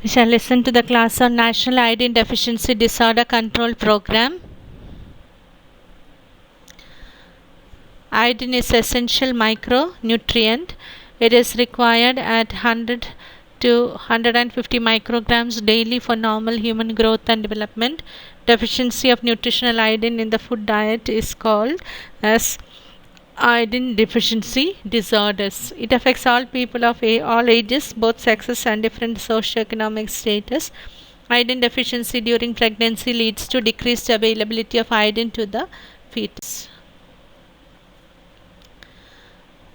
We shall listen to the class on National Iodine Deficiency Disorder Control Program. Iodine is essential micronutrient. It is required at 100 to 150 micrograms daily for normal human growth and development. Deficiency of nutritional iodine in the food diet is called as iodine deficiency disorders. It affects all people of all ages, both sexes and different socioeconomic status. Iodine deficiency during pregnancy leads to decreased availability of iodine to the fetus.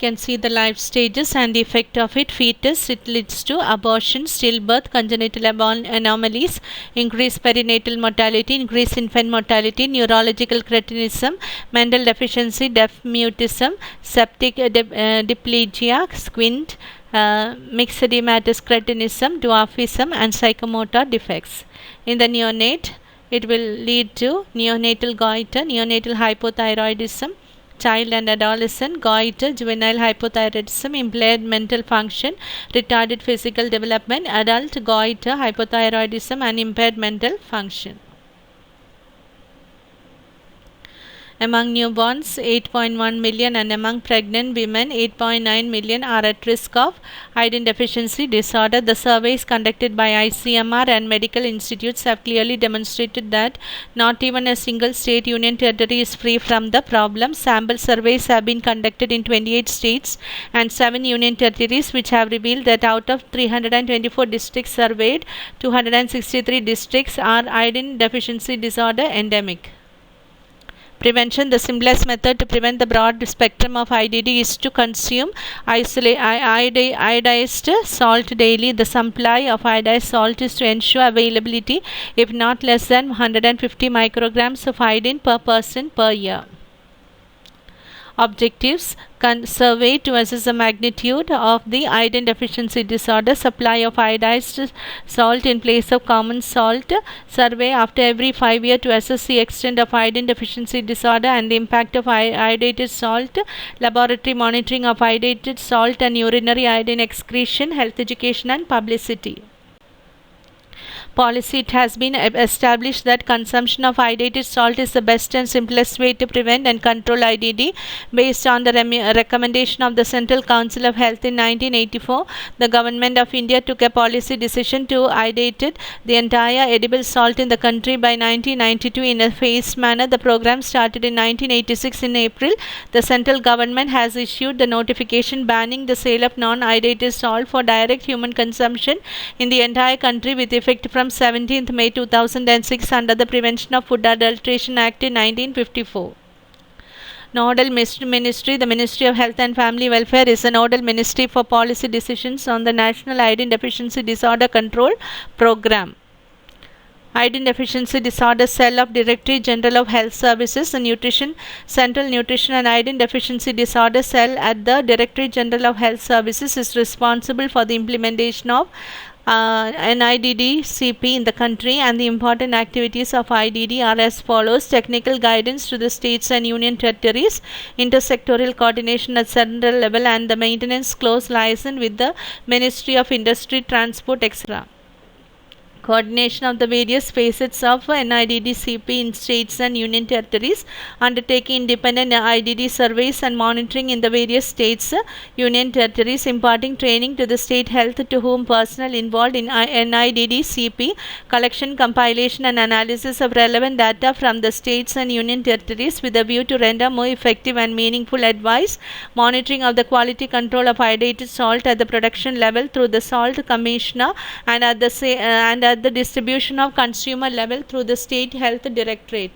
You can see the life stages and the effect of it. Fetus, it leads to abortion, stillbirth, congenital anomalies, increased perinatal mortality, increased infant mortality, neurological cretinism, mental deficiency, deaf mutism, septic diplegia, squint, myxedematous cretinism, dwarfism, and psychomotor defects. In the neonate, it will lead to neonatal goiter, neonatal hypothyroidism, child and adolescent goiter, juvenile hypothyroidism, impaired mental function, retarded physical development, adult goiter, hypothyroidism, and impaired mental function. Among newborns, 8.1 million, and among pregnant women, 8.9 million are at risk of iodine deficiency disorder. The surveys conducted by ICMR and medical institutes have clearly demonstrated that not even a single state union territory is free from the problem. Sample surveys have been conducted in 28 states and 7 union territories, which have revealed that out of 324 districts surveyed, 263 districts are iodine deficiency disorder endemic. Prevention. The simplest method to prevent the broad spectrum of IDD is to consume iodized salt daily. The supply of iodized salt is to ensure availability, if not less than 150 micrograms of iodine per person per year. Objectives: survey to assess the magnitude of the iodine deficiency disorder, supply of iodized salt in place of common salt, survey after every 5 years to assess the extent of iodine deficiency disorder and the impact of iodated salt, laboratory monitoring of iodated salt and urinary iodine excretion, health education and publicity. Policy. It has been established that consumption of iodated salt is the best and simplest way to prevent and control IDD. Based on the recommendation of the Central Council of Health in 1984, the Government of India took a policy decision to iodate the entire edible salt in the country by 1992 in a phased manner. The program started in 1986. In April, the central government has issued the notification banning the sale of non-iodated salt for direct human consumption in the entire country with effect from 17th May 2006 under the Prevention of Food Adulteration Act in 1954. Nodal Ministry. The Ministry of Health and Family Welfare is a nodal ministry for policy decisions on the National Iodine Deficiency Disorder Control Program. Iodine Deficiency Disorder Cell of Directorate General of Health Services. The Nutrition Central Nutrition and Iodine Deficiency Disorder Cell at the Directorate General of Health Services is responsible for the implementation of NIDD CP in the country, and the important activities of IDD are as follows: technical guidance to the states and union territories, intersectoral coordination at central level, and the maintenance close liaison with the Ministry of Industry, Transport, etc. Coordination of the various facets of NIDD CP in states and union territories, undertaking independent IDD surveys and monitoring in the various states, union territories, imparting training to the state health to whom personnel involved in NIDD CP, collection, compilation and analysis of relevant data from the states and union territories with a view to render more effective and meaningful advice, monitoring of the quality control of iodated salt at the production level through the Salt Commissioner and at the distribution of consumer level through the State Health Directorate.